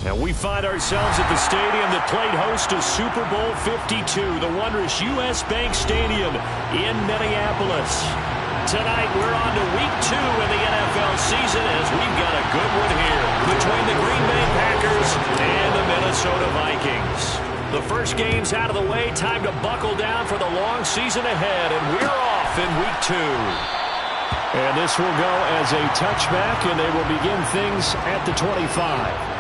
And we find ourselves at the stadium that played host to Super Bowl 52, the wondrous U.S. Bank Stadium in Minneapolis. Tonight, we're on to Week 2 in the NFL season as we've got a good one here between the Green Bay Packers and the Minnesota Vikings. The first game's out of the way. Time to buckle down for the long season ahead, and we're off in Week 2. And this will go as a touchback, and they will begin things at the 25.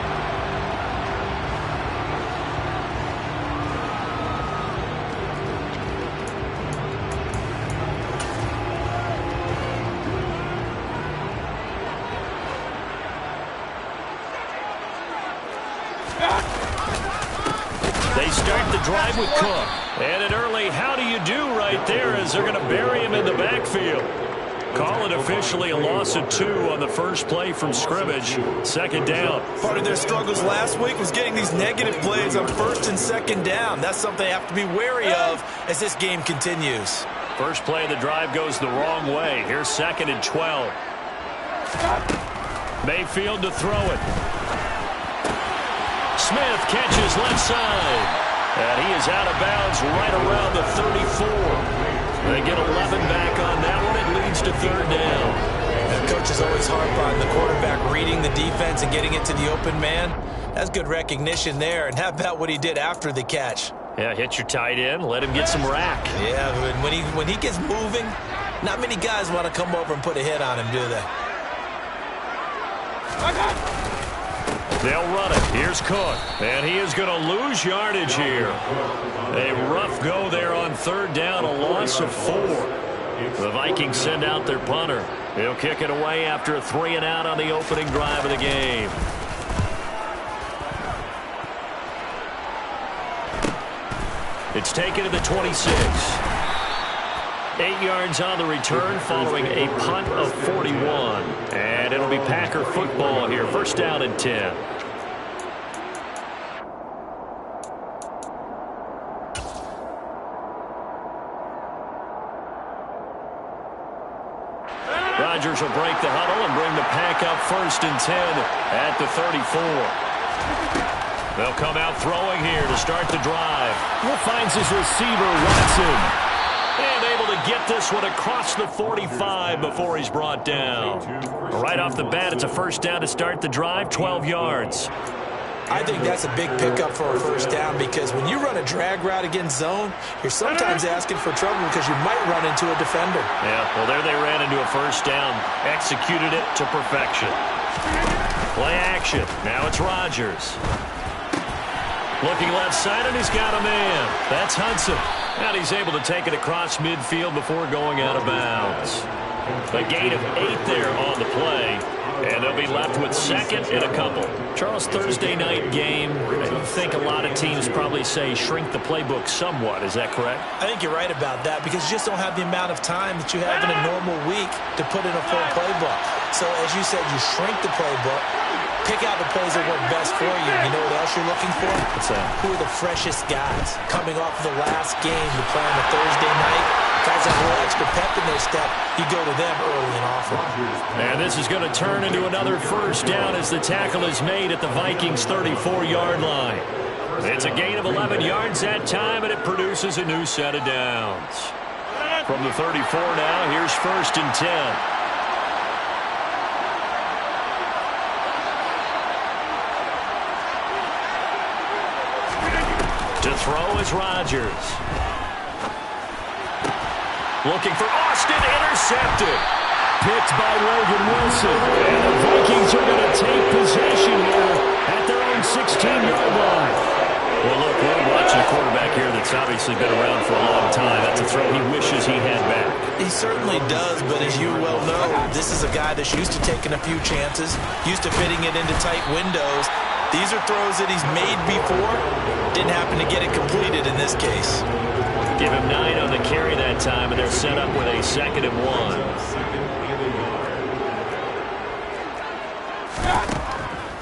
They start the drive with Cook. And an early how do you do right there as they're going to bury him in the backfield. Call it officially a loss of 2 on the first play from scrimmage. Second down. Part of their struggles last week was getting these negative plays on first and second down. That's something they have to be wary of as this game continues. First play of the drive goes the wrong way. Here's 2nd and 12. Mayfield to throw it. Smith catches left side. And he is out of bounds right around the 34. They get 11 back on that one. It leads to 3rd down. And coaches always harp on the quarterback reading the defense and getting it to the open man. That's good recognition there. And how about what he did after the catch? Yeah, hit your tight end. Let him get some rack. Yeah, when he gets moving, not many guys want to come over and put a hit on him, do they? They'll run it. Here's Cook. And he is going to lose yardage here. A rough go there on 3rd down, a loss of 4. The Vikings send out their punter. He'll kick it away after a 3-and-out on the opening drive of the game. It's taken to the 26. 8 yards on the return following a punt of 41. And it'll be Packer football here. 1st down and 10. Rodgers will break the huddle and bring the pack up 1st and 10 at the 34. They'll come out throwing here to start the drive. Will finds his receiver, Watson. And able to get this one across the 45 before he's brought down. Right off the bat, it's a 1st down to start the drive, 12 yards. I think that's a big pickup for a 1st down because when you run a drag route against zone, you're sometimes asking for trouble because you might run into a defender. Yeah, well, there they ran into a 1st down. Executed it to perfection. Play action. Now it's Rodgers. Looking left side, and he's got a man. That's Hudson. And he's able to take it across midfield before going out of bounds. A gain of 8 there on the play. And they'll be left with 2nd and a couple. Charles, Thursday night game, I think a lot of teams probably say shrink the playbook somewhat. Is that correct? I think you're right about that because you just don't have the amount of time that you have in a normal week to put in a full playbook. So, as you said, you shrink the playbook. Pick out the plays that work best for you. You know what else you're looking for? What's that? Who are the freshest guys coming off of the last game to play on a Thursday night? Guys have a little extra pep in their step. You go to them early and often. And this is going to turn into another 1st down as the tackle is made at the Vikings' 34-yard line. It's a gain of 11 yards that time, and it produces a new set of downs. From the 34 now, here's 1st and 10. To throw is Rodgers. Looking for Austin, intercepted. Picked by Logan Wilson. And the Vikings are going to take possession here at their own 16-yard line. Well, look, we're watching a quarterback here that's obviously been around for a long time. That's a throw he wishes he had back. He certainly does, but as you well know, this is a guy that's used to taking a few chances, used to fitting it into tight windows. These are throws that he's made before. Didn't happen to get it completed in this case. Give him 9 on the carry that time, and they're set up with a 2nd and 1.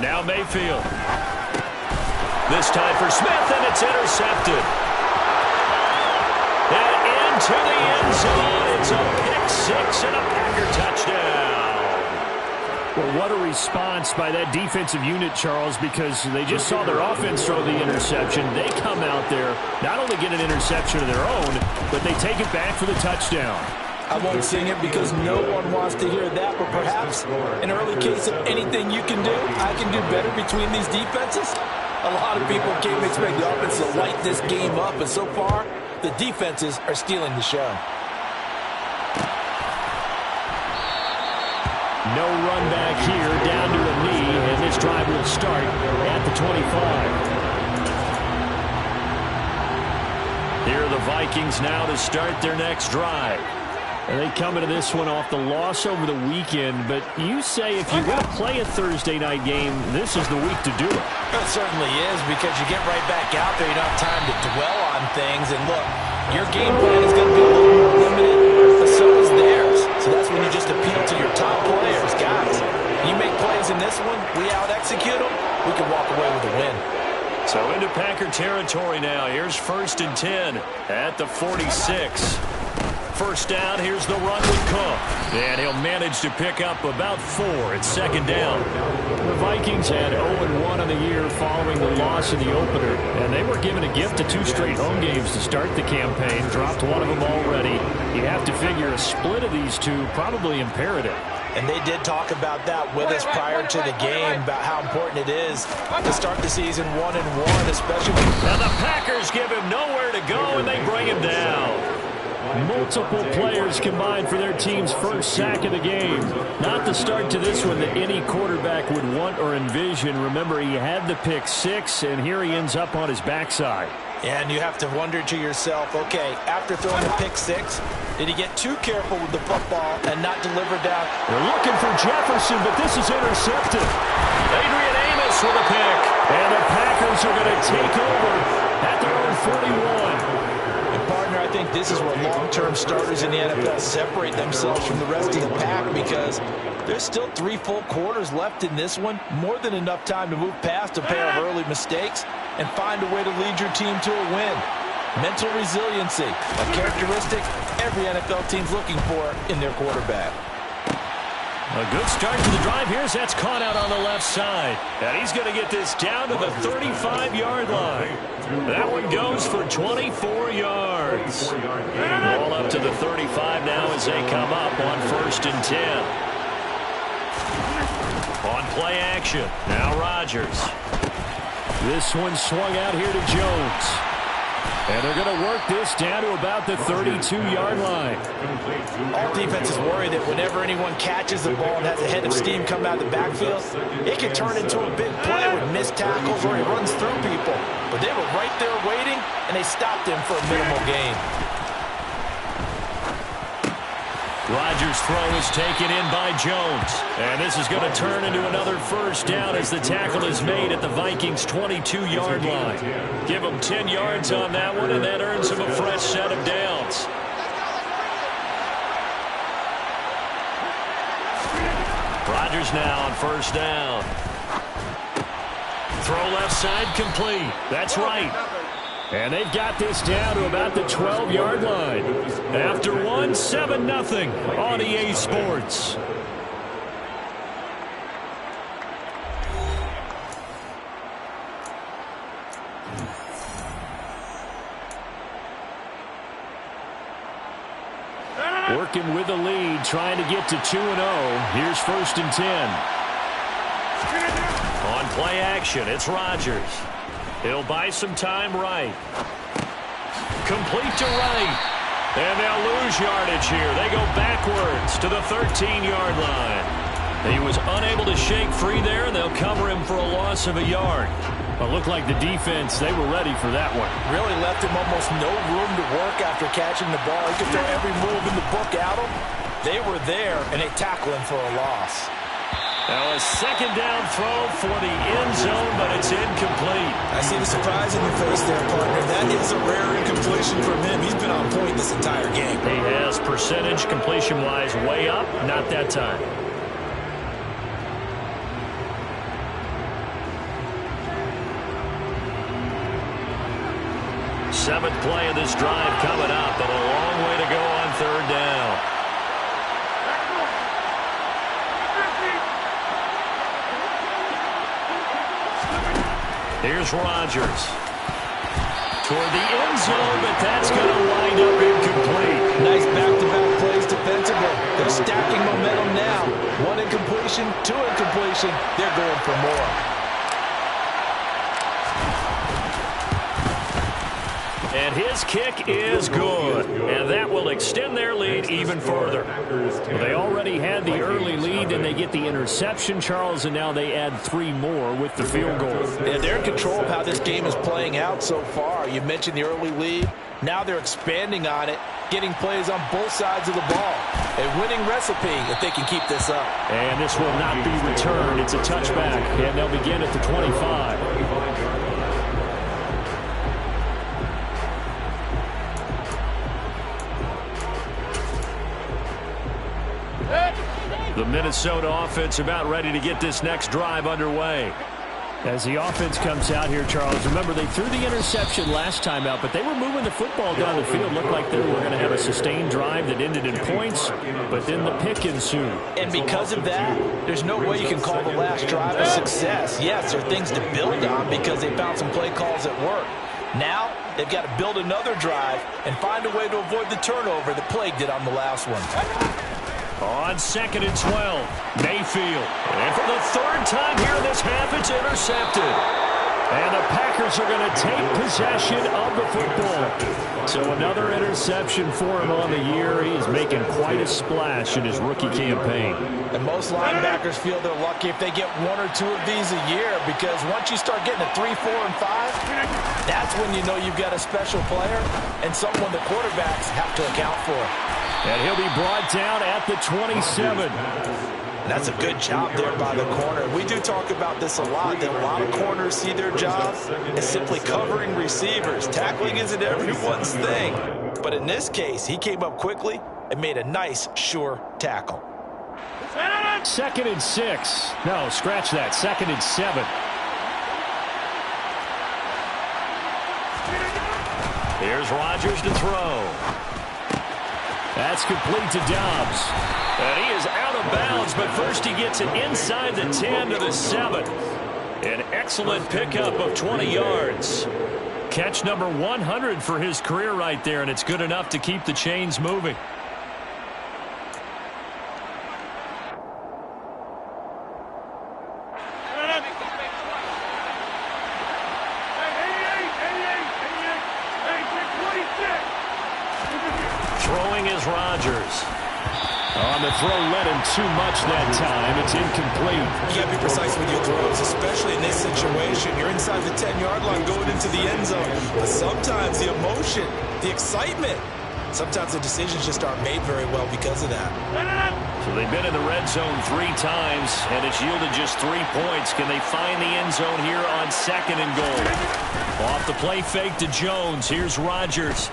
Now Mayfield. This time for Smith, and it's intercepted. And into the end zone. It's a pick 6 and a Packer touchdown. Well, what a response by that defensive unit, Charles, because they just saw their offense throw the interception. They come out there, not only get an interception of their own, but they take it back for the touchdown. I won't sing it because no one wants to hear that, but perhaps an early case of anything you can do, I can do better between these defenses. A lot of people came to expect the offense to light this game up, and so far, the defenses are stealing the show. No run back here, down to a knee, and this drive will start at the 25. Here are the Vikings now to start their next drive. And they come into this one off the loss over the weekend, but you say if you're going to play a Thursday night game, this is the week to do it. It certainly is, because you get right back out there. You don't have time to dwell on things. And look, your game plan is going to be a little more limited, but so is theirs. So that's when you just appeal to your top players. Guys, you make plays in this one, we out-execute them, we can walk away with a win. So into Packer territory now. Here's 1st and 10 at the 46. First down, here's the run with Cook. And he'll manage to pick up about 4 at 2nd down. The Vikings had 0-1 on the year following the loss in the opener. And they were given a gift of 2 straight home games to start the campaign. Dropped one of them already. You have to figure a split of these two probably imperative. And they did talk about that with us prior to the game, about how important it is to start the season 1-1, especially when... And the Packers give him nowhere to go, and they bring him down. Multiple players combined for their team's first sack of the game. Not the start to this one that any quarterback would want or envision. Remember, he had the pick 6, and here he ends up on his backside. And you have to wonder to yourself, okay, after throwing the pick 6, did he get too careful with the football and not deliver down? They're looking for Jefferson, but this is intercepted. Adrian Amos with a pick. And the Packers are going to take over at their own 41. Partner, I think this is where long-term starters in the NFL separate themselves from the rest of the pack, because there's still 3 full quarters left in this one. More than enough time to move past a pair of early mistakes and find a way to lead your team to a win. Mental resiliency, a characteristic every NFL team's looking for in their quarterback. A good start to the drive. Here's that's caught out on the left side. And he's going to get this down to the 35-yard line. That one goes for 24 yards. Ball up to the 35 now as they come up on 1st and 10. On play action, now Rodgers. This one swung out here to Jones. And they're going to work this down to about the 32-yard line. All defenses worry that whenever anyone catches the ball and has a head of steam come out of the backfield, it can turn into a big play with missed tackles or he runs through people. But they were right there waiting, and they stopped him for a minimal gain. Rodgers' throw is taken in by Jones. And this is going to turn into another first down as the tackle is made at the Vikings' 22-yard line. Give them 10 yards on that one, and that earns them a fresh set of downs. Rodgers now on 1st down. Throw left side complete. That's right. And they've got this down to about the 12-yard line. After one, 7-0 on EA Sports. Working with the lead, trying to get to 2-0. Here's 1st and 10. On play action, it's Rodgers. He'll buy some time right. Complete to right. And they'll lose yardage here. They go backwards to the 13-yard line. He was unable to shake free there, and they'll cover him for a loss of a yard. Well, it looked like the defense, they were ready for that one. Really left him almost no room to work after catching the ball. He could throw every move in the book at him. They were there, and they tackled him for a loss. Now a 2nd down throw for the end zone, but it's incomplete. I see the surprise in your face there, partner. That is a rare incompletion from him. He's been on point this entire game. He has percentage completion-wise way up, not that time. Seventh play of this drive coming up, but a long way to go on 3rd down. Here's Rodgers. Toward the end zone, but that's going to wind up incomplete. Nice back-to-back plays defensively. They're stacking momentum now. One incompletion, two incompletion. They're going for more. And his kick is good. And that will extend their lead even further. Well, they already had the early lead, and they get the interception, Charles, and now they add 3 more with the field goal. Yeah, they're in control of how this game is playing out so far. You mentioned the early lead. Now they're expanding on it, getting plays on both sides of the ball. A winning recipe if they can keep this up. And this will not be returned. It's a touchback, and they'll begin at the 25. The Minnesota offense about ready to get this next drive underway. As the offense comes out here, Charles, remember they threw the interception last time out, but they were moving the football down the field. Looked like they were going to have a sustained drive that ended in points, but then the pick ensued. And because of that, there's no way you can call the last drive a success. Yes, there are things to build on because they found some play calls that work. Now, they've got to build another drive and find a way to avoid the turnover that plagued it on the last one. On 2nd and 12, Mayfield. And for the 3rd time here in this half, it's intercepted. And the Packers are going to take possession of the football. So another interception for him on the year. He is making quite a splash in his rookie campaign. And most linebackers feel they're lucky if they get 1 or 2 of these a year, because once you start getting to 3, 4, and 5, that's when you know you've got a special player and someone the quarterbacks have to account for. And he'll be brought down at the 27. That's a good job there by the corner. We do talk about this a lot, that a lot of corners see their job as simply covering receivers. Tackling isn't everyone's thing. But in this case, he came up quickly and made a nice, sure tackle. 2nd and 6. No, scratch that. 2nd and 7. Here's Rodgers to throw. That's complete to Dobbs. And he is out of bounds, but first he gets it inside the 10 to the 7. An excellent pickup of 20 yards. Catch number 100 for his career right there, and it's good enough to keep the chains moving. Throwing is Rodgers. On the throw, led him too much that time. It's incomplete. You got to be precise with your throws, especially in this situation. You're inside the 10-yard line going into the end zone. But sometimes the emotion, the excitement, sometimes the decisions just aren't made very well because of that. So they've been in the red zone 3 times, and it's yielded just 3 points. Can they find the end zone here on 2nd and goal? Off the play fake to Jones. Here's Rodgers.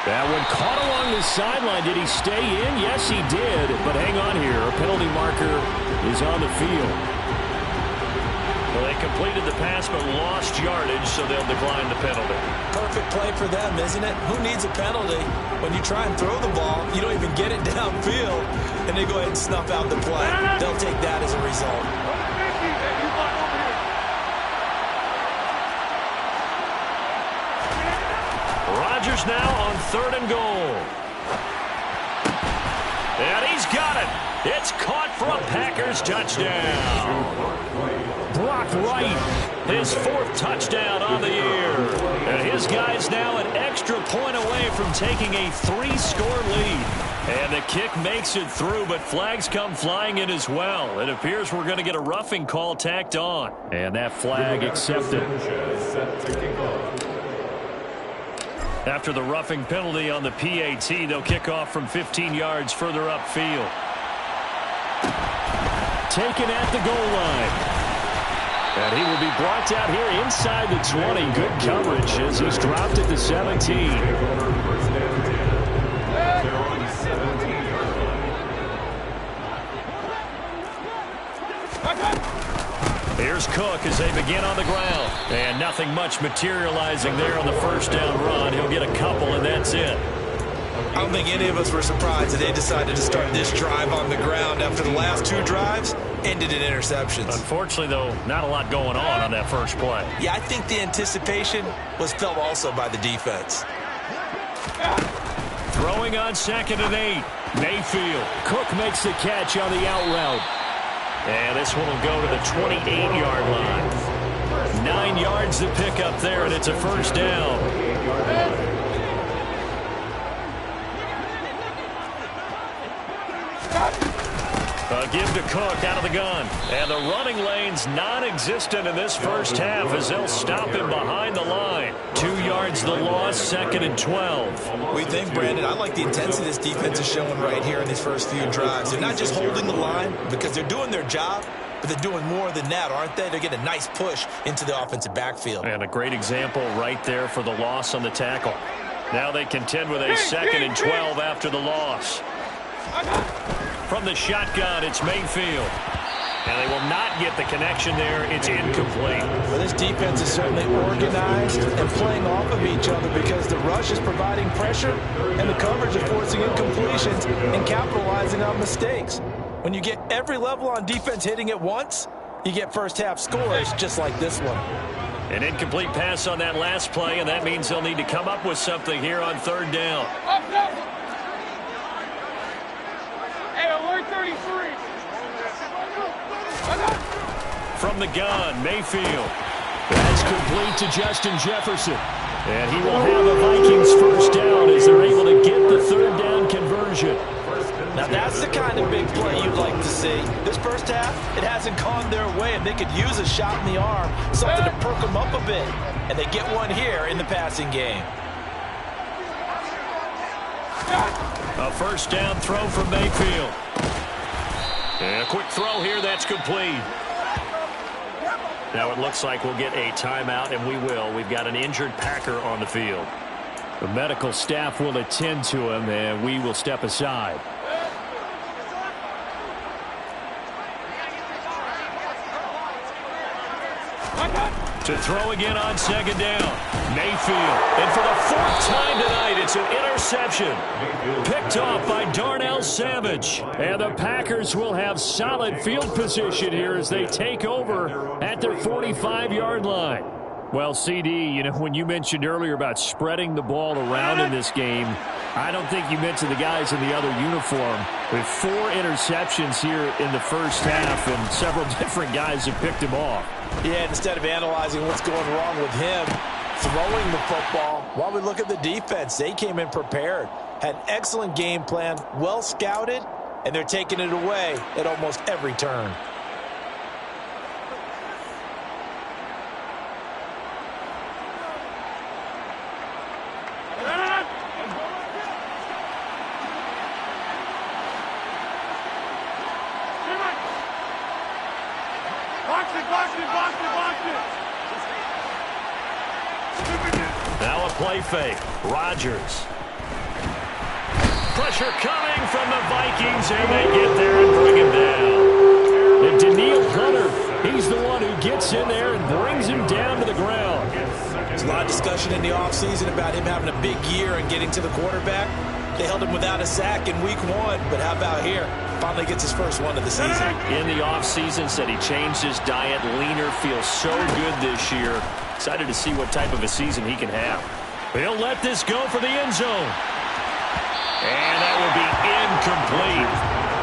That one caught along the sideline. Did he stay in? Yes, he did. But hang on here. A penalty marker is on the field. Well, they completed the pass but lost yardage, so they'll decline the penalty. Perfect play for them, isn't it? Who needs a penalty? When you try and throw the ball, you don't even get it downfield, and they go ahead and snuff out the play. They'll take that as a result. Rodgers now on 3rd and goal. And he's got it. It's caught for a Packers touchdown. Brock Wright, his 4th touchdown on the year. And his guy's now an extra point away from taking a 3-score lead. And the kick makes it through, but flags come flying in as well. It appears we're going to get a roughing call tacked on. And that flag accepted. After the roughing penalty on the PAT, they'll kick off from 15 yards further upfield. Taken at the goal line. And he will be brought down here inside the 20. Good coverage as he's dropped at the 17. Here's Cook as they begin on the ground. And nothing much materializing there on the 1st down run. He'll get a couple, and that's it. I don't think any of us were surprised that they decided to start this drive on the ground after the last 2 drives ended in interceptions. Unfortunately, though, not a lot going on that first play. Yeah, I think the anticipation was felt also by the defense. Throwing on 2nd and 8. Mayfield. Cook makes the catch on the out route. And this one will go to the 28-yard line. 9 yards to pick up there, and it's a first down. Give to Cook out of the gun. And the running lane's non-existent in this first half as they'll stop him behind the line. 2 yards the loss, 2nd and 12. We think, Brandon, I like the intensity this defense is showing right here in these first few drives. They're not just holding the line because they're doing their job, but they're doing more than that, aren't they? They're getting a nice push into the offensive backfield. And a great example right there for the loss on the tackle. Now they contend with a 2nd and 12 after the loss. From the shotgun, it's Mayfield. And they will not get the connection there. It's incomplete. Well, this defense is certainly organized and playing off of each other because the rush is providing pressure and the coverage is forcing incompletions and capitalizing on mistakes. When you get every level on defense hitting at once, you get first-half scores just like this one. An incomplete pass on that last play, and that means they'll need to come up with something here on 3rd down. From the gun, Mayfield. That's complete to Justin Jefferson. And he will have a Vikings first down as they're able to get the 3rd down conversion. Now that's the kind of big play you'd like to see. This first half, it hasn't gone their way, and they could use a shot in the arm, something to perk them up a bit. And they get one here in the passing game. A first down throw from Mayfield. And a quick throw here, that's complete. Now it looks like we'll get a timeout, and we will. We've got an injured Packer on the field. The medical staff will attend to him, and we will step aside. To throw again on 2nd down. Mayfield. And for the 4th time tonight, it's an interception. Picked off by Darnell Savage. And the Packers will have solid field position here as they take over at their 45-yard line. Well, CD, you know, when you mentioned earlier about spreading the ball around in this game, I don't think you mentioned the guys in the other uniform. With 4 interceptions here in the first half, and several different guys have picked him off. Yeah, instead of analyzing what's going wrong with him, throwing the football, while we look at the defense, they came in prepared, had an excellent game plan, well scouted, and they're taking it away at almost every turn. Now a play fake. Rodgers. Pressure coming from the Vikings, and they get there and bring him down. And Daniil Hunter, he's the one who gets in there and brings him down to the ground. There's a lot of discussion in the offseason about him having a big year and getting to the quarterback. They held him without a sack in week 1, but how about here? Finally gets his first one of the season. In the offseason, said he changed his diet, leaner, feels so good this year. Excited to see what type of a season he can have. He'll let this go for the end zone. And that will be incomplete.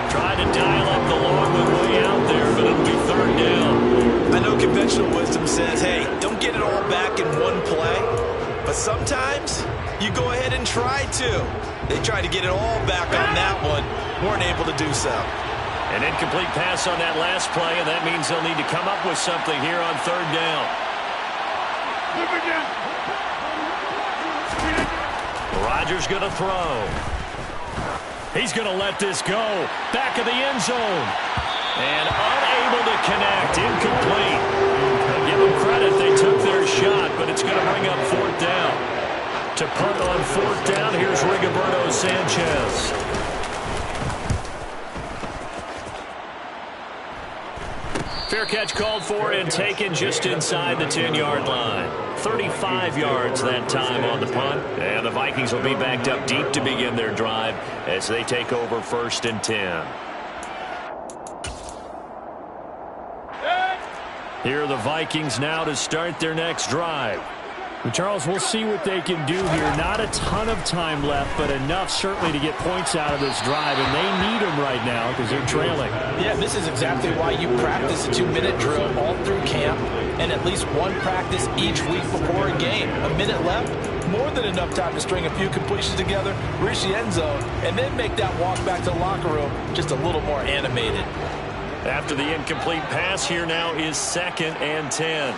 Trying to dial up the long one way out there, but it'll be 3rd down. I know conventional wisdom says, hey, don't get it all back in one play. But sometimes you go ahead and try to. They tried to get it all back on that one. Weren't able to do so. An incomplete pass on that last play, and that means they'll need to come up with something here on 3rd down. Rodgers going to throw. He's going to let this go. Back of the end zone. And unable to connect. Incomplete. Give them credit. They took their shot, but it's going to bring up 4th down. To punt on 4th down, here's Rigoberto Sanchez. Fair catch called for and taken just inside the 10-yard line. 35 yards that time on the punt. And the Vikings will be backed up deep to begin their drive as they take over 1st and 10. Here are the Vikings now to start their next drive. Well, Charles, we'll see what they can do here. Not a ton of time left, but enough certainly to get points out of this drive, and they need them right now because they're trailing. Yeah, this is exactly why you practice a 2-minute drill all through camp and at least one practice each week before a game. A minute left, more than enough time to string a few completions together, reach the end zone, and then make that walk back to the locker room just a little more animated. After the incomplete pass, here now is 2nd and 10.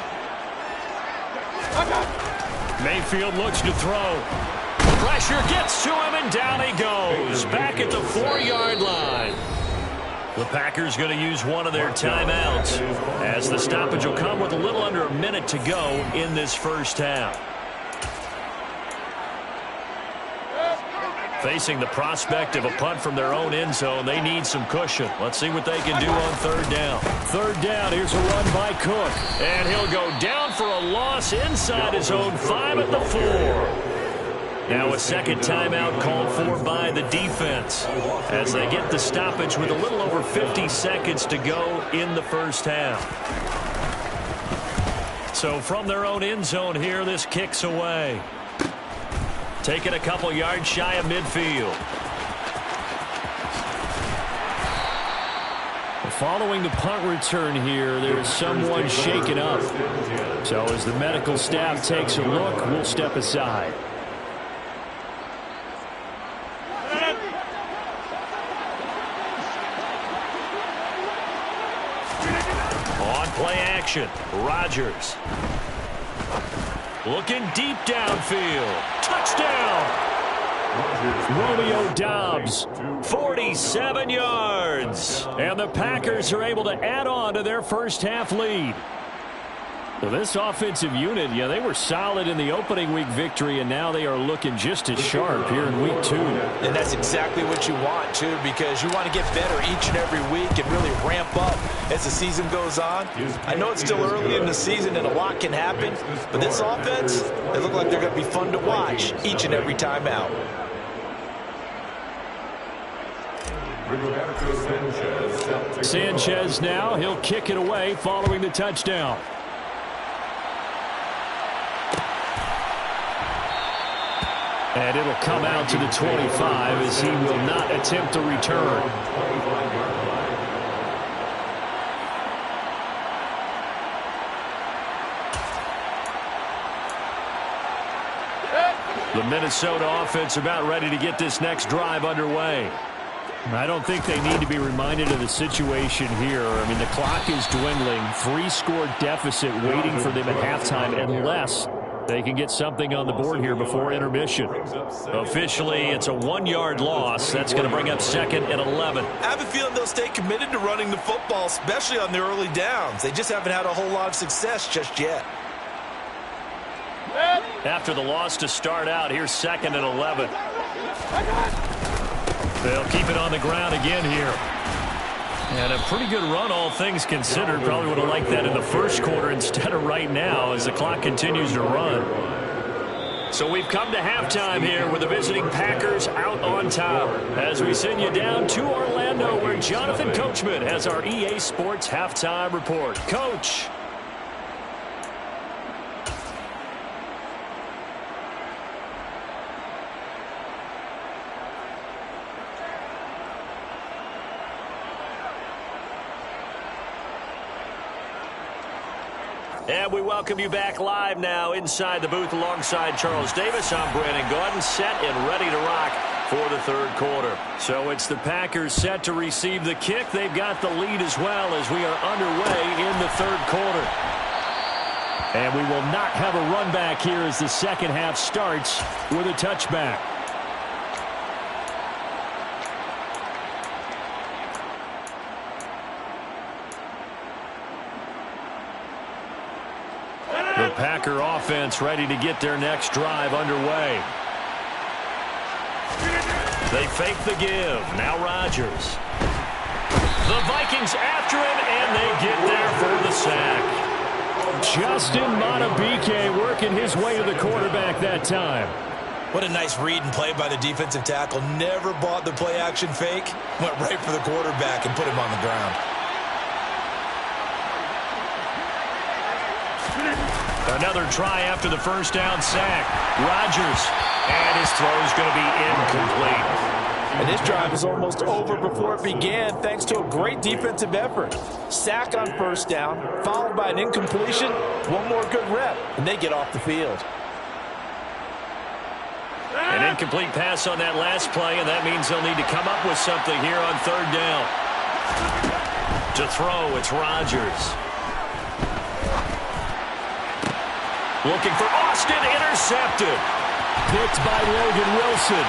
Mayfield looks to throw. Pressure gets to him, and down he goes. Back at the 4-yard line. The Packers going to use one of their timeouts as the stoppage will come with a little under a minute to go in this first half. Facing the prospect of a punt from their own end zone, they need some cushion. Let's see what they can do on 3rd down. 3rd down, here's a run by Cook. And he'll go down for a loss inside his own 5 at the 4. Now a second timeout called for by the defense as they get the stoppage with a little over 50 seconds to go in the first half. So from their own end zone here, this kicks away. Taking a couple yards shy of midfield. Following the punt return here, there is someone shaken up. So as the medical staff takes a look, we'll step aside. On play action, Rodgers. Looking deep downfield. Touchdown! Romeo Doubs, 47 yards. and the Packers are able to add on to their first half lead. So this offensive unit, yeah, they were solid in the opening week victory, and now they are looking just as sharp here in week 2. And that's exactly what you want, too, because you want to get better each and every week and really ramp up as the season goes on. I know it's still early in the season and a lot can happen, but this offense, they look like they're going to be fun to watch each and every time out. Sanchez now, he'll kick it away following the touchdown. And it'll come out to the 25 as he will not attempt a return. The Minnesota offense about ready to get this next drive underway. I don't think they need to be reminded of the situation here. I mean, the clock is dwindling. 3-score deficit waiting for them at halftime unless they can get something on the board here before intermission. Officially, it's a 1-yard loss. That's going to bring up 2nd and 11. I have a feeling they'll stay committed to running the football, especially on the early downs. They just haven't had a whole lot of success just yet. After the loss to start out, here's 2nd and 11. They'll keep it on the ground again here. And a pretty good run, all things considered. Probably would have liked that in the first quarter instead of right now as the clock continues to run. So we've come to halftime here with the visiting Packers out on top. As we send you down to Orlando where Jonathan Coachman has our EA Sports halftime report. Coach. And we welcome you back live now inside the booth alongside Charles Davis. I'm Brandon Gaudin, set and ready to rock for the third quarter. So it's the Packers set to receive the kick. They've got the lead as well as we are underway in the third quarter. And we will not have a run back here as the second half starts with a touchback. The Packer offense ready to get their next drive underway. They fake the give. Now Rodgers. The Vikings after him, and they get there for the sack. Justin Madubuike working his way to the quarterback that time. What a nice read and play by the defensive tackle. Never bought the play-action fake. Went right for the quarterback and put him on the ground. Another try after the first down sack. Rodgers. And his throw is going to be incomplete. And this drive is almost over before it began thanks to a great defensive effort. Sack on first down, followed by an incompletion. One more good rep, and they get off the field. An incomplete pass on that last play, and that means they'll need to come up with something here on third down. To throw, it's Rodgers. Looking for Austin, intercepted. Picked by Logan Wilson.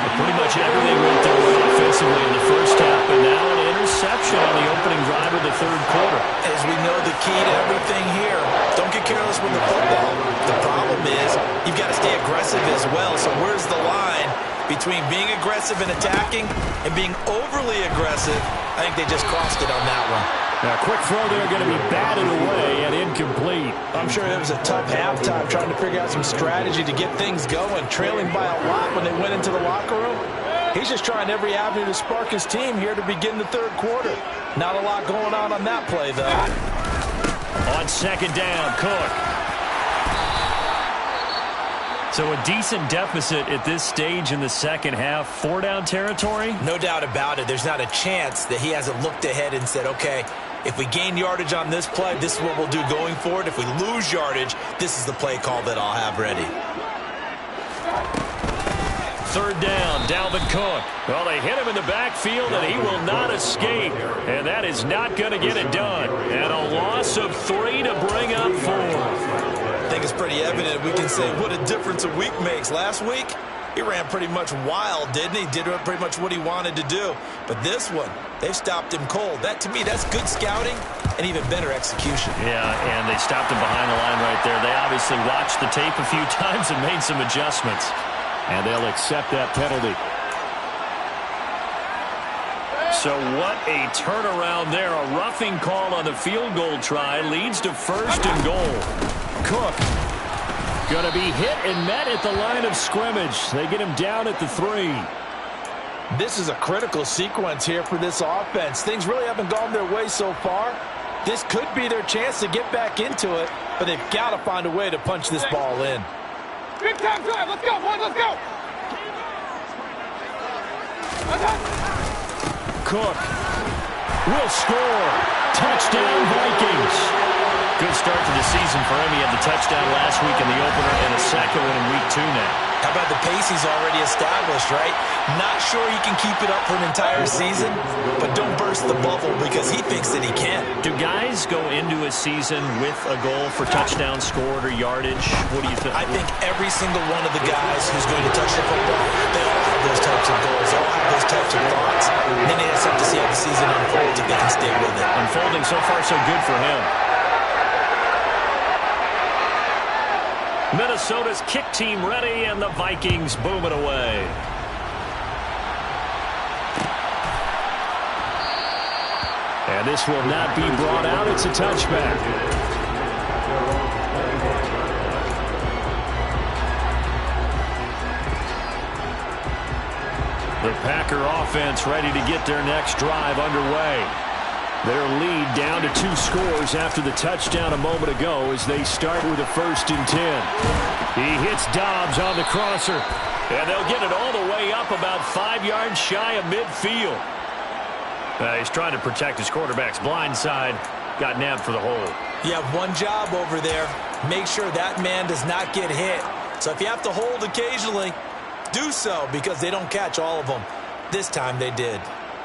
Pretty much everything went their way offensively in the first half, but now an interception on the opening drive of the third quarter. As we know, the key to everything here, don't get careless with the football. The problem is you've got to stay aggressive as well. So where's the line between being aggressive and attacking and being overly aggressive? I think they just crossed it on that one. Now, quick throw there going to be batted away and incomplete. I'm sure it was a tough halftime trying to figure out some strategy to get things going, trailing by a lot when they went into the locker room. He's just trying every avenue to spark his team here to begin the third quarter. Not a lot going on that play, though. On second down, Cook. So a decent deficit at this stage in the second half. 4-down territory? No doubt about it. There's not a chance that he hasn't looked ahead and said, okay, if we gain yardage on this play, this is what we'll do going forward. If we lose yardage, this is the play call that I'll have ready. Third down, Dalvin Cook. Well, they hit him in the backfield, and he will not escape. And that is not going to get it done. And a loss of 3 to bring up 4. I think it's pretty evident we can say what a difference a week makes. Last week, he ran pretty much wild, didn't he? Did pretty much what he wanted to do. But this one, they've stopped him cold. That, to me, that's good scouting and even better execution. Yeah, and they stopped him behind the line right there. They obviously watched the tape a few times and made some adjustments. And they'll accept that penalty. So what a turnaround there. A roughing call on the field goal try leads to first and goal. Cook going to be hit and met at the line of scrimmage. They get him down at the 3. This is a critical sequence here for this offense. Things really haven't gone their way so far. This could be their chance to get back into it, but they've got to find a way to punch this ball in. Big time drive. Let's go, boys. Let's go. Cook will score. Touchdown, Vikings. Good start to the season for him. He had the touchdown last week in the opener and a second one in week 2 now. How about the pace he's already established, right? Not sure he can keep it up for an entire season, but don't burst the bubble because he thinks that he can. Do guys go into a season with a goal for touchdown scored or yardage? What do you think? I think every single one of the guys who's going to touch the football, they all have those types of goals. They all have those types of thoughts. And then they just have to see how the season unfolds if they can stay with it. Unfolding so far so good for him. Minnesota's kick team ready, and the Vikings boom it away. And this will not be brought out. It's a touchback. The Packer offense ready to get their next drive underway. Their lead down to 2 scores after the touchdown a moment ago as they start with a 1st and 10. He hits Dobbs on the crosser. And they'll get it all the way up about 5 yards shy of midfield. He's trying to protect his quarterback's blind side. Got nabbed for the hole. You have one job over there. Make sure that man does not get hit. So if you have to hold occasionally, do so because they don't catch all of them. This time they did.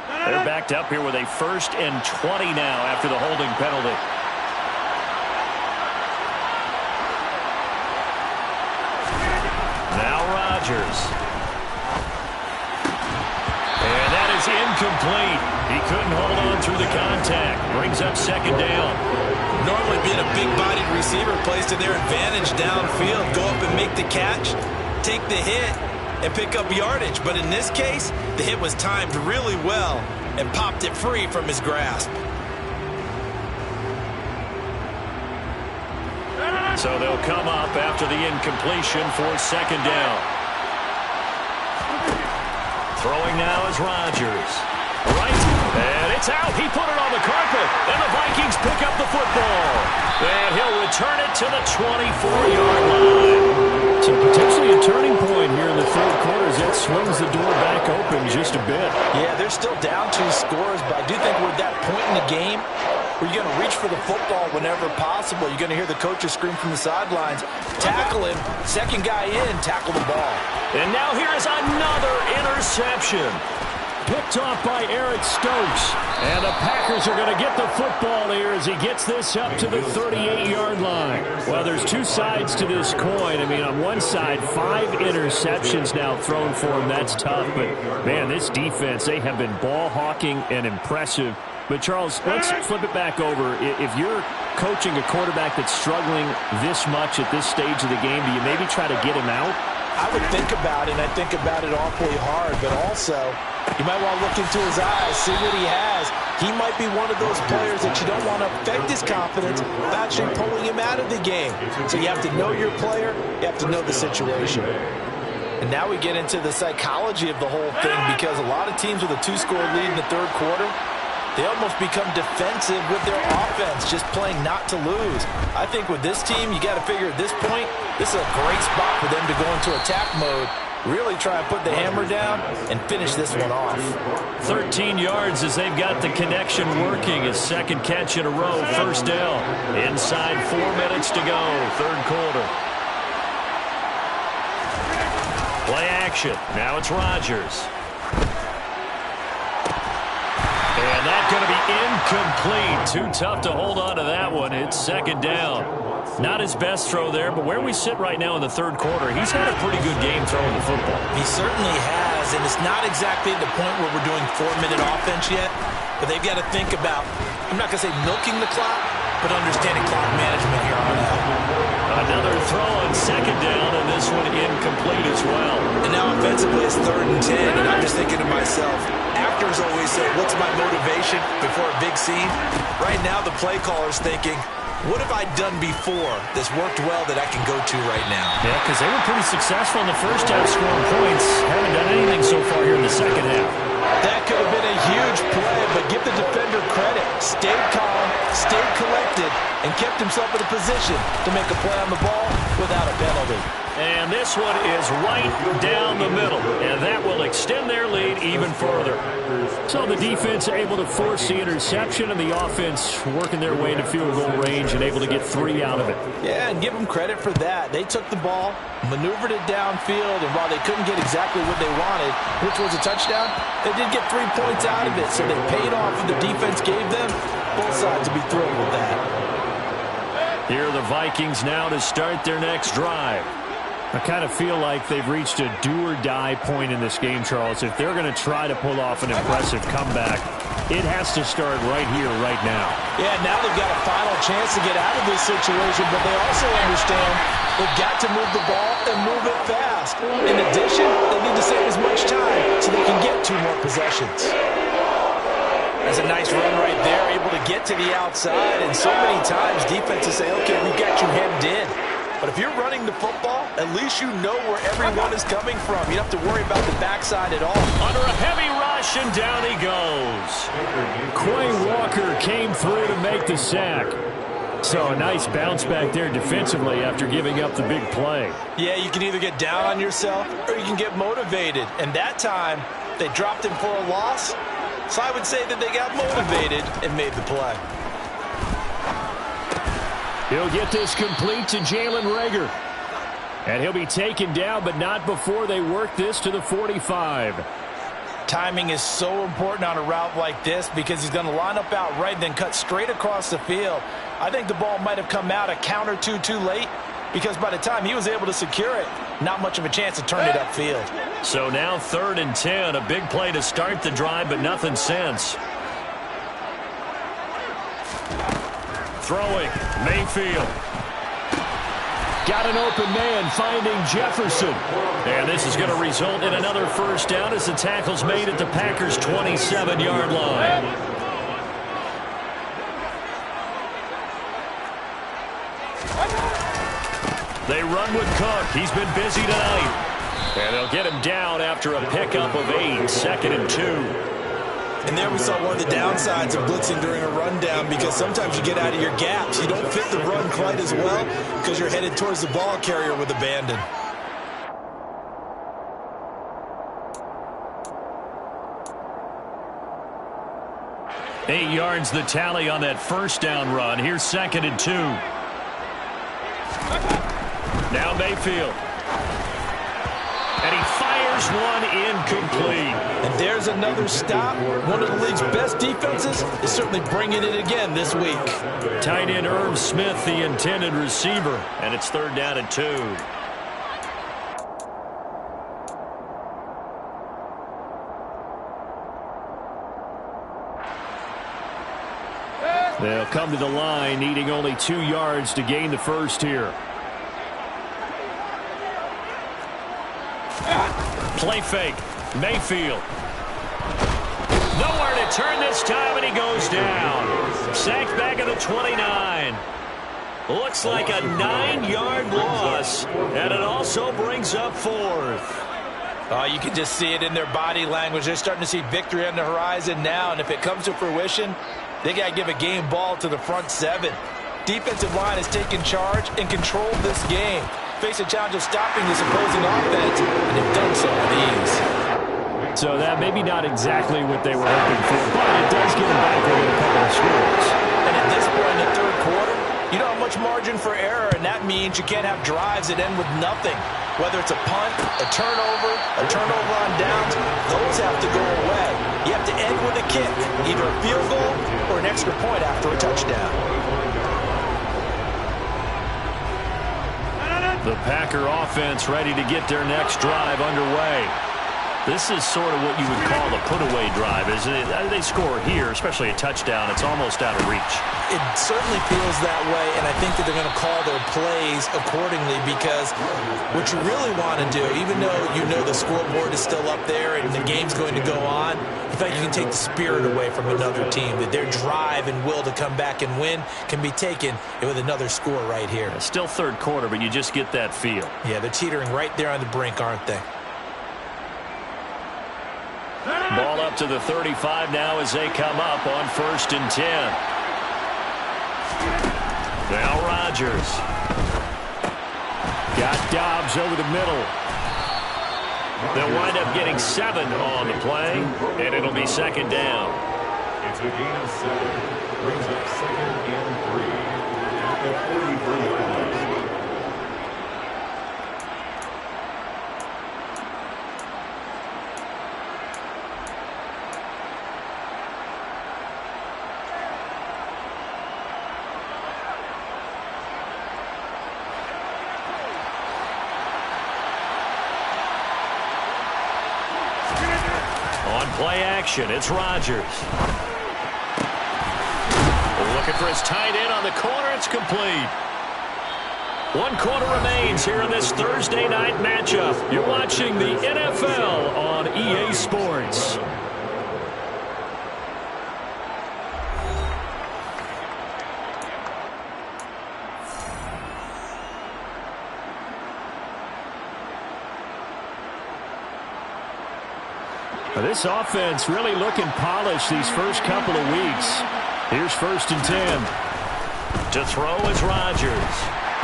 They're backed up here with a 1st and 20 now after the holding penalty. Now Rodgers. And that is incomplete. He couldn't hold on through the contact. Brings up 2nd down. Normally being a big-bodied receiver plays to their advantage downfield. Go up and make the catch, take the hit, and pick up yardage. But in this case, the hit was timed really well and popped it free from his grasp. So they'll come up after the incompletion for second down. Throwing now is Rodgers. Right, and it's out. He put it on the carpet, and the Vikings pick up the football. And he'll return it to the 24-yard line. So potentially a turning point here in the third quarter as that swings the door back open just a bit. Yeah, they're still down 2 scores, but I do think we're at that point in the game where you're going to reach for the football whenever possible. You're going to hear the coaches scream from the sidelines, tackle him, second guy in, tackle the ball. And now here is another interception. Picked off by Eric Stokes. And the Packers are going to get the football here as he gets this up to the 38-yard line. Well, there's 2 sides to this coin. I mean, on one side, 5 interceptions now thrown for him. That's tough. But, man, this defense, they have been ball hawking and impressive. But, Charles, let's flip it back over. If you're coaching a quarterback that's struggling this much at this stage of the game, do you maybe try to get him out? I would think about it, and I think about it awfully hard, but also you might want to look into his eyes, see what he has. He might be one of those players that you don't want to affect his confidence by actually pulling him out of the game. So you have to know your player, you have to know the situation. And now we get into the psychology of the whole thing, because a lot of teams with a 2-score lead in the third quarter, they almost become defensive with their offense, just playing not to lose. I think with this team, you got to figure at this point, this is a great spot for them to go into attack mode, really try and put the hammer down and finish this one off. 13 yards as they've got the connection working. His second catch in a row, first down. Inside 4 minutes to go, third quarter. Play action. Now it's Rodgers. And that's going to be incomplete. Too tough to hold on to that one. It's second down. Not his best throw there, but where we sit right now in the third quarter, he's had a pretty good game throwing the football. He certainly has, and it's not exactly at the point where we're doing 4-minute offense yet, but they've got to think about, I'm not going to say milking the clock, but understanding clock management here on out. Another throw on second down, and this one incomplete as well. And now offensively it's 3rd and 10, and I'm just thinking to myself, actors always say, what's my motivation before a big scene? Right now the play caller's thinking, what have I done before that's worked well that I can go to right now? Yeah, because they were pretty successful in the first half scoring points. Haven't done anything so far here in the second half. That could have been a huge play, but give the defender credit. Stayed calm, stayed collected, and kept himself in a position to make a play on the ball without a penalty. And this one is right down the middle, and that will extend their lead even further. So the defense able to force the interception, and the offense working their way into field goal range and able to get 3 out of it. Yeah, and give them credit for that. They took the ball, maneuvered it downfield, and while they couldn't get exactly what they wanted, which was a touchdown, they did get 3 points out of it, so they paid off what the defense gave them. Both sides will be thrilled with that. Here are the Vikings now to start their next drive. I kind of feel like they've reached a do-or-die point in this game, Charles. If they're going to try to pull off an impressive comeback, it has to start right here, right now. Yeah, now they've got a final chance to get out of this situation, but they also understand they've got to move the ball and move it fast. In addition, they need to save as much time so they can get 2 more possessions. That's a nice run right there, able to get to the outside, and so many times defenses say, okay, we've got you hemmed in. But if you're running the football, at least you know where everyone is coming from. You don't have to worry about the backside at all. Under a heavy rush, and down he goes. Quay Walker came through to make the sack. So a nice bounce back there defensively after giving up the big play. Yeah, you can either get down on yourself or you can get motivated. And that time, they dropped him for a loss. So I would say that they got motivated and made the play. He'll get this complete to Jalen Reagor. And he'll be taken down, but not before they work this to the 45. Timing is so important on a route like this because he's going to line up out right and then cut straight across the field. I think the ball might have come out a count or two too late because by the time he was able to secure it, not much of a chance to turn it upfield. So now 3rd and 10, a big play to start the drive, but nothing since. Throwing, Mayfield. Got an open man finding Jefferson. And this is going to result in another first down as the tackle's made at the Packers' 27-yard line. They run with Cook. He's been busy tonight. And they'll get him down after a pickup of 8, 2nd and 2. And there we saw one of the downsides of blitzing during a rundown, because sometimes you get out of your gaps. You don't fit the run quite as well because you're headed towards the ball carrier with abandon. Eight yards the tally on that first down run. Here's 2nd and 2. Now Mayfield. And he fires one incomplete. And there's another stop. One of the league's best defenses is certainly bringing it again this week. Tight end Irv Smith, the intended receiver. And it's 3rd down and 2. They'll come to the line, needing only 2 yards to gain the first here. Play fake. Mayfield. Nowhere to turn this time, and he goes down. Sacked back at the 29. Looks like a 9-yard loss, and it also brings up 4th. Oh, you can just see it in their body language. They're starting to see victory on the horizon now, and if it comes to fruition, they got to give a game ball to the front 7. Defensive line has taken charge and controlled this game. Face a challenge of stopping this opposing offense, and they've done so with ease. So that maybe not exactly what they were hoping for, but it does get them back within a couple of scores. And at this point in the 3rd quarter, you don't have much margin for error, and that means you can't have drives that end with nothing. Whether it's a punt, a turnover on downs, those have to go away. You have to end with a kick, either a field goal or an extra point after a touchdown. The Packer offense ready to get their next drive underway. This is sort of what you would call a put-away drive, isn't it? They score here, especially a touchdown. It's almost out of reach. It certainly feels that way, and I think that they're going to call their plays accordingly, because what you really want to do, even though you know the scoreboard is still up there and the game's going to go on, in fact, you can take the spirit away from another team, that their drive and will to come back and win can be taken with another score right here. It's still 3rd quarter, but you just get that feel. Yeah, they're teetering right there on the brink, aren't they? Ball up to the 35 now as they come up on 1st and 10. Now Rodgers. Got Dobbs over the middle. They'll wind up getting 7 on the play, and it'll be 2nd down. It's a gain of 7. Brings up 2nd and 3 at the 43-yard line. Play action. It's Rodgers. Looking for his tight end on the corner. It's complete. 1 quarter remains here in this Thursday night matchup. You're watching the NFL on EA Sports. This offense really looking polished these first couple of weeks. Here's 1st and 10. To throw is Rodgers.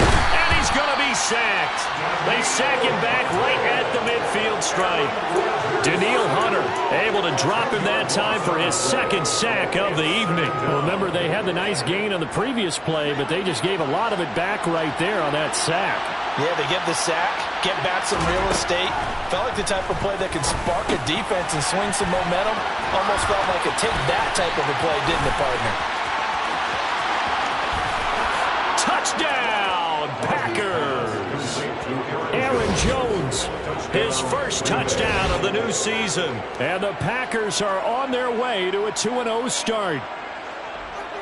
And he's going to be sacked. They sack him back right at the midfield stripe. Danielle Hunter able to drop him that time for his 2nd sack of the evening. Well, remember, they had the nice gain on the previous play, but they just gave a lot of it back right there on that sack. Yeah, they get the sack, get back some real estate. Felt like the type of play that could spark a defense and swing some momentum. Almost felt like a take that type of a play, didn't it, partner? Touchdown, Packers! Aaron Jones, his first touchdown of the new season. And the Packers are on their way to a 2-0 start.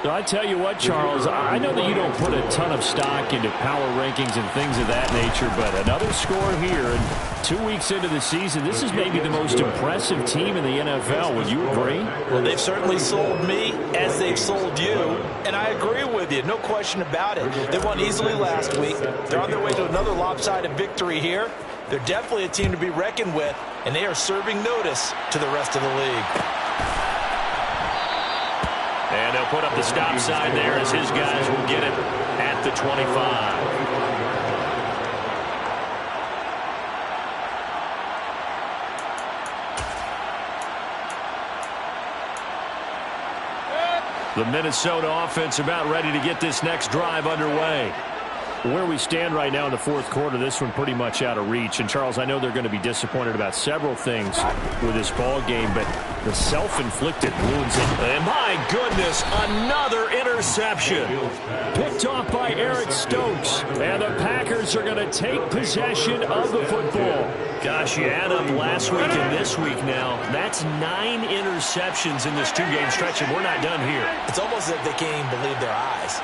So I tell you what, Charles, I know that you don't put a ton of stock into power rankings and things of that nature, but another score here, and 2 weeks into the season, this is maybe the most impressive team in the NFL. Would you agree? Well, they've certainly sold me as they've sold you, and I agree with you, no question about it. They won easily last week. They're on their way to another lopsided victory here. They're definitely a team to be reckoned with, and they are serving notice to the rest of the league. And they'll put up the stop sign there as his guys will get it at the 25. The Minnesota offense about ready to get this next drive underway. Where we stand right now in the fourth quarter, this one pretty much out of reach. And, Charles, I know they're going to be disappointed about several things with this ball game, but the self-inflicted wounds. And, my goodness, another interception. Picked off by Eric Stokes. And the Packers are going to take possession of the football. Gosh, you add up last week and this week now. That's 9 interceptions in this two-game stretch, and we're not done here. It's almost as if they can't even believe their eyes.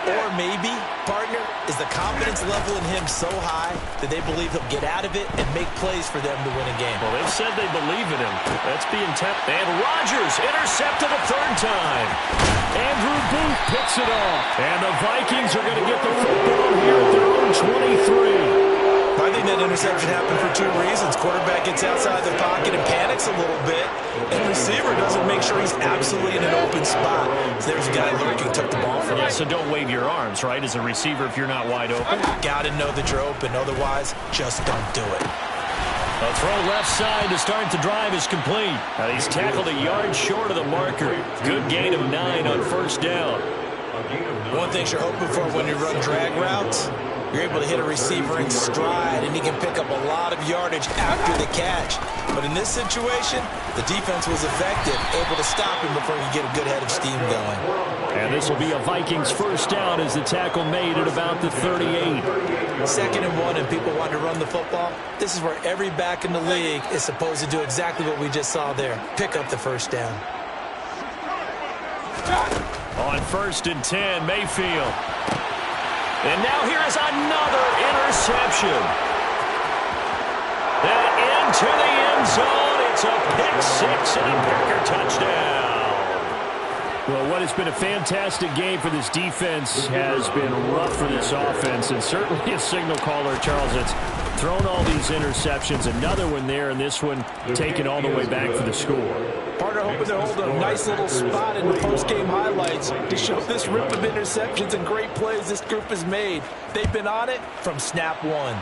Or maybe, partner, is the confidence level in him so high that they believe he'll get out of it and make plays for them to win a game. Well, they've said they believe in him. That's being tempted. And Rodgers intercepted a third time. Andrew Booth picks it off. And the Vikings are going to get the football here at their own 23. I think that interception happened for 2 reasons. Quarterback gets outside the pocket and panics a little bit, and receiver doesn't make sure he's absolutely in an open spot. So there's a guy lurking, took the ball from him. Yeah, so don't wave your arms, right, as a receiver if you're not wide open. Got to know that you're open. Otherwise, just don't do it. A throw left side to start the drive is complete. Now he's tackled a yard short of the marker. Good gain of 9 on first down. One thing you're hoping for when you run drag routes, you're able to hit a receiver in stride, and he can pick up a lot of yardage after the catch. But in this situation, the defense was effective, able to stop him before he get a good head of steam going. And this will be a Vikings first down as the tackle made at about the 38. 2nd and 1, and people want to run the football. This is where every back in the league is supposed to do exactly what we just saw there. Pick up the first down. On 1st and 10, Mayfield. And now here is another interception. And into the end zone. It's a pick 6 and a Packer touchdown. Well, what has been a fantastic game for this defense has been rough for this offense, and certainly a signal caller, Charles, that's thrown all these interceptions. Another one there, and this one taken all the way back for the score. Partner hoping they're holding a nice little spot in the post-game highlights to show this rip of interceptions and great plays this group has made. They've been on it from snap 1.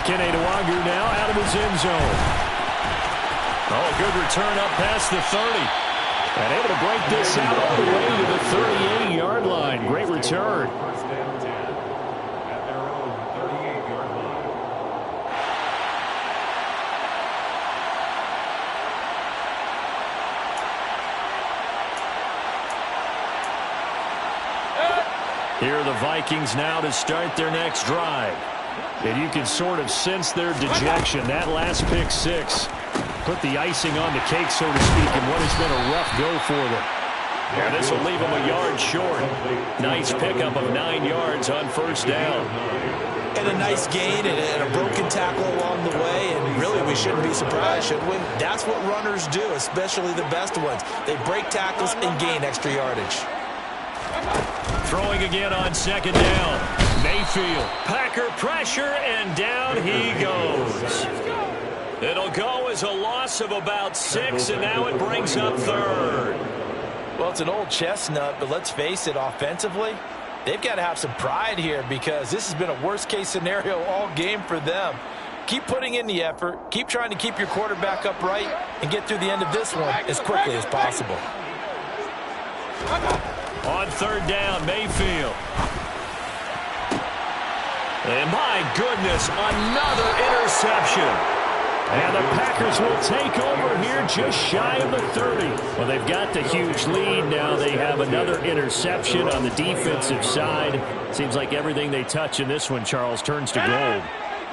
Kenny Nwangu now out of his end zone. Oh, good return up past the 30. And able to break this out all the way to the 38-yard line. Great return. Here are the Vikings now to start their next drive. And you can sort of sense their dejection. That last pick 6 put the icing on the cake, so to speak, in what has been a rough go for them. And this will leave them a yard short. Nice pickup of 9 yards on first down. And a nice gain and a broken tackle along the way, and really we shouldn't be surprised, should we? That's what runners do, especially the best ones. They break tackles and gain extra yardage. Throwing again on 2nd down. Mayfield. Packer pressure, and down he goes. It'll go as a loss of about 6, and now it brings up 3rd. Well, it's an old chestnut, but let's face it, offensively, they've got to have some pride here because this has been a worst-case scenario all game for them. Keep putting in the effort. Keep trying to keep your quarterback upright and get through the end of this one as quickly as possible. On 3rd down, Mayfield. And my goodness, another interception. And the Packers will take over here just shy of the 30. Well, they've got the huge lead. Now they have another interception on the defensive side. Seems like everything they touch in this one, Charles, turns to gold.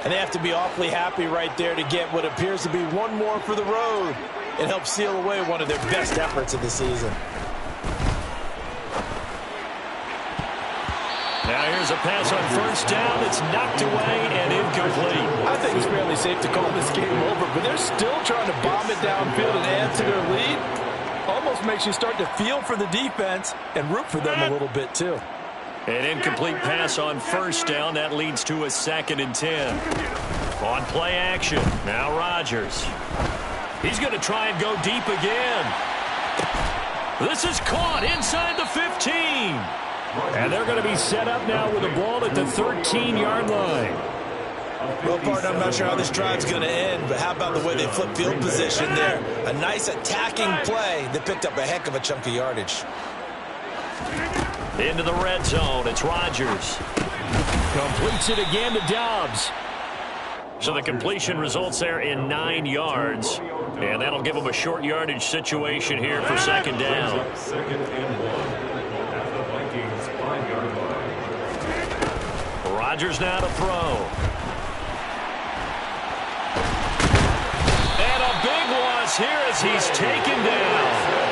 And they have to be awfully happy right there to get what appears to be one more for the road. It helps seal away one of their best efforts of the season. Now here's a pass on first down. It's knocked away and incomplete. I think it's fairly safe to call this game over, but they're still trying to bomb it downfield and add to their lead. Almost makes you start to feel for the defense and root for them a little bit too. An incomplete pass on first down. That leads to a 2nd and 10. On play action. Now Rodgers. He's going to try and go deep again. This is caught inside the 15. And they're going to be set up now with the ball at the 13-yard line. Well, partner, I'm not sure how this drive's going to end, but how about the way they flip field position there? A nice attacking play that picked up a heck of a chunk of yardage. Into the red zone. It's Rodgers. Completes it again to Dobbs. So the completion results there in 9 yards. And that'll give them a short yardage situation here for 2nd down. 2nd and 1 at the Vikings 5-yard line. Rodgers now to throw. And a big loss here as he's taken down.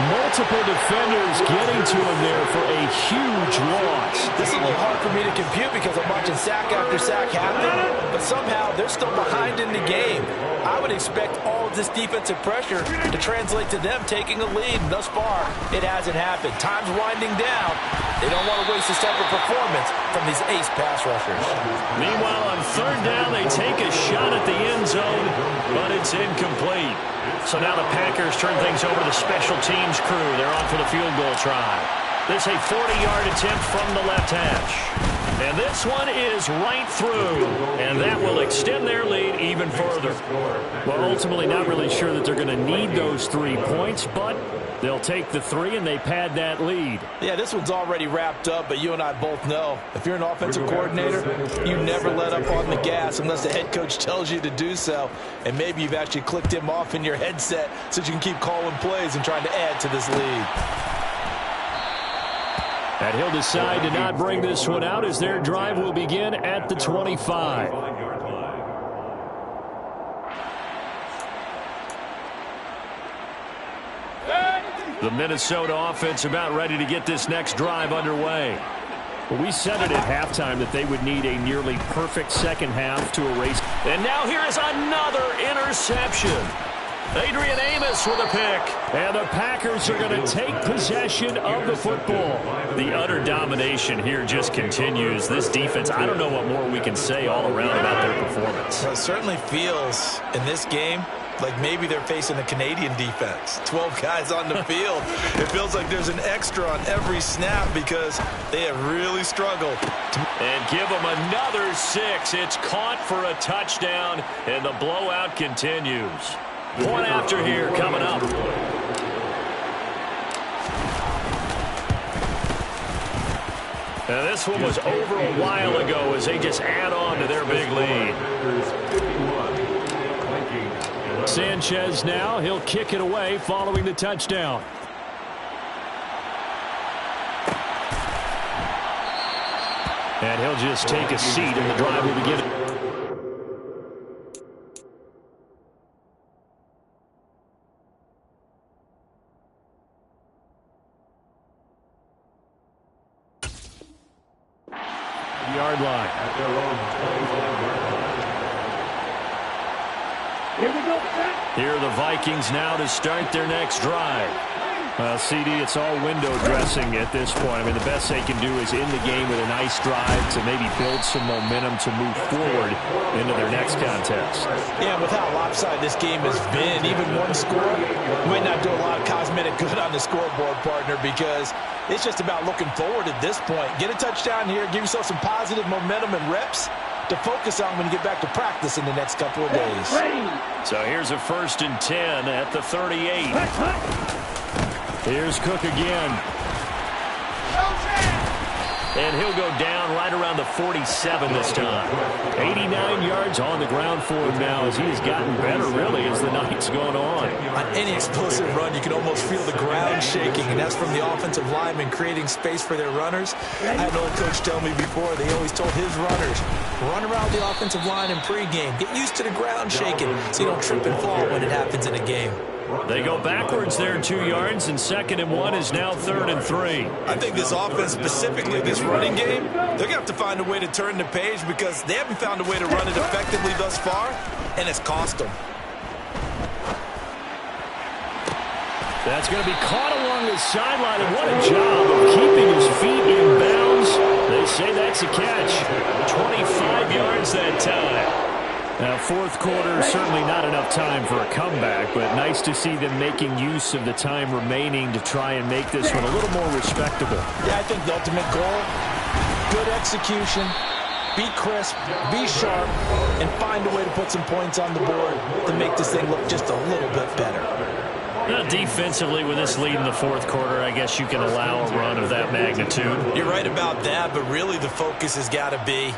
Multiple defenders getting to him there for a huge loss. This is a little hard for me to compute because I'm watching sack after sack happen, but somehow they're still behind in the game. I would expect all of this defensive pressure to translate to them taking a lead. Thus far, it hasn't happened. Time's winding down. They don't want to waste this type of performance from these ace pass rushers. Meanwhile, on 3rd down, they take a shot at the end zone, but it's incomplete. So now the Packers turn things over to the special teams crew. They're on for the field goal try. This a 40-yard attempt from the left hash. And this one is right through, and that will extend their lead even further. Well, ultimately not really sure that they're going to need those 3 points, but they'll take the 3 and they pad that lead. Yeah, this one's already wrapped up, but you and I both know if you're an offensive coordinator, you never let up on the gas unless the head coach tells you to do so. And maybe you've actually clicked him off in your headset so you can keep calling plays and trying to add to this lead. And he'll decide to not bring this one out as their drive will begin at the 25. The Minnesota offense about ready to get this next drive underway. Well, we said it at halftime that they would need a nearly perfect second half to erase. And now here is another interception. Adrian Amos with a pick. And the Packers are going to take possession of the football. The utter domination here just continues. This defense, I don't know what more we can say all around about their performance. Well, it certainly feels in this game like maybe they're facing a Canadian defense. 12 guys on the field. It feels like there's an extra on every snap because they have really struggled. And give them another 6. It's caught for a touchdown, and the blowout continues. Point after here coming up. Now this one was over a while ago as they just add on to their big lead. Sanchez now, he'll kick it away following the touchdown. And he'll just take a seat and the drive will begin. Yard line. Here are the Vikings now to start their next drive. CD, it's all window dressing at this point. I mean, the best they can do is in the game with a nice drive to maybe build some momentum to move forward into their next contest. Yeah, with how lopsided this game has been, even one score might not do a lot of cosmetic good on the scoreboard, partner, because it's just about looking forward at this point. Get a touchdown here, give yourself some positive momentum and reps to focus on when you get back to practice in the next couple of days. So here's a 1st and 10 at the 38. Here's Cook again. And he'll go down right around the 47 this time. 89 yards on the ground for him now as he has gotten better, really, as the night's gone on. On any explosive run, you can almost feel the ground shaking, and that's from the offensive linemen creating space for their runners. I had an old coach tell me before, they always told his runners, run around the offensive line in pregame. Get used to the ground shaking so you don't trip and fall when it happens in a game. They go backwards there 2 yards, and 2nd and 1 is now 3rd and 3. I think this offense, specifically this running game, they're going to have to find a way to turn the page because they haven't found a way to run it effectively thus far, and it's cost them. That's going to be caught along the sideline, and what a job of keeping his feet in bounds. They say that's a catch. 25 yards that time. Now, 4th quarter, certainly not enough time for a comeback, but nice to see them making use of the time remaining to try and make this one a little more respectable. Yeah, I think the ultimate goal, good execution, be crisp, be sharp, and find a way to put some points on the board to make this thing look just a little bit better. Now, defensively, with this lead in the 4th quarter, I guess you can allow a run of that magnitude. You're right about that, but really the focus has got to be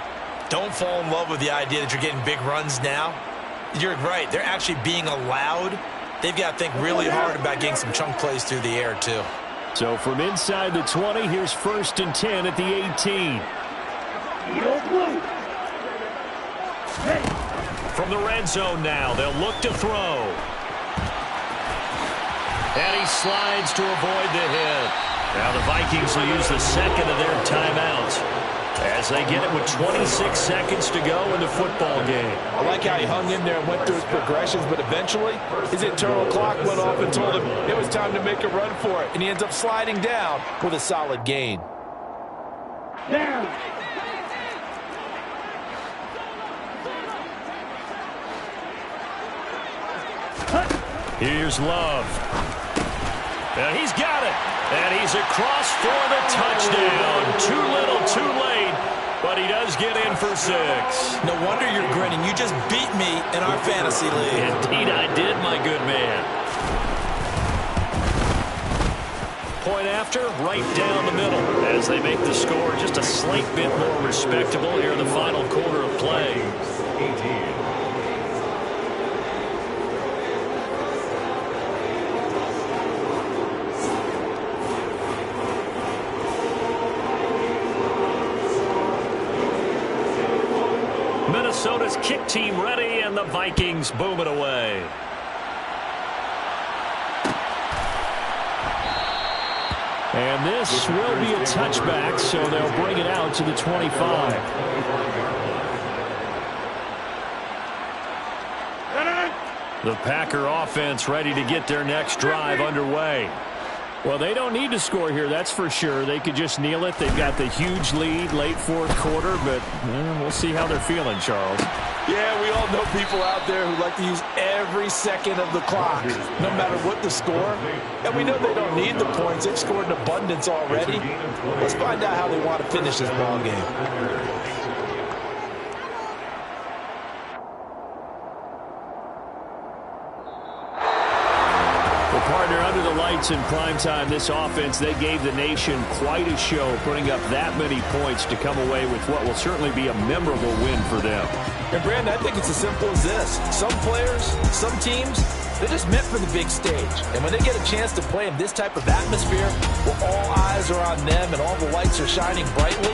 don't fall in love with the idea that you're getting big runs now. You're right. They're actually being allowed. They've got to think really hard about getting some chunk plays through the air, too. So from inside the 20, here's 1st and 10 at the 18. From the red zone now, they'll look to throw. And he slides to avoid the hit. Now the Vikings will use the 2nd of their timeouts as they get it with 26 seconds to go in the football game. I like how he hung in there and went through his progressions, but eventually his internal clock went off and told him it was time to make a run for it, and he ends up sliding down with a solid gain. Down. Here's Love. And he's got it. And he's across for the touchdown. Too little, too late. But he does get in for 6. No wonder you're grinning. You just beat me in our fantasy league. Indeed I did, my good man. Point after, right down the middle. As they make the score just a slight bit more respectable here in the final quarter of play. 18. Minnesota's kick team ready, and the Vikings boom it away. And this will be a touchback, so they'll bring it out to the 25. The Packer offense ready to get their next drive underway. Well, they don't need to score here, that's for sure. They could just kneel it. They've got the huge lead late 4th quarter, but we'll see how they're feeling, Charles. Yeah, we all know people out there who like to use every second of the clock, no matter what the score. And we know they don't need the points. They've scored in abundance already. Let's find out how they want to finish this ball game. Partner, under the lights in primetime, this offense, they gave the nation quite a show, putting up that many points to come away with what will certainly be a memorable win for them. And, Brandon, I think it's as simple as this. Some players, some teams, they're just meant for the big stage. And when they get a chance to play in this type of atmosphere where all eyes are on them and all the lights are shining brightly,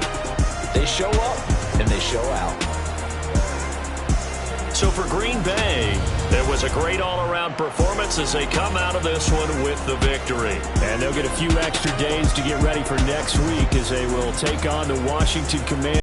they show up and they show out. So for Green Bay, it was a great all-around performance as they come out of this one with the victory. And they'll get a few extra days to get ready for next week as they will take on the Washington Commanders.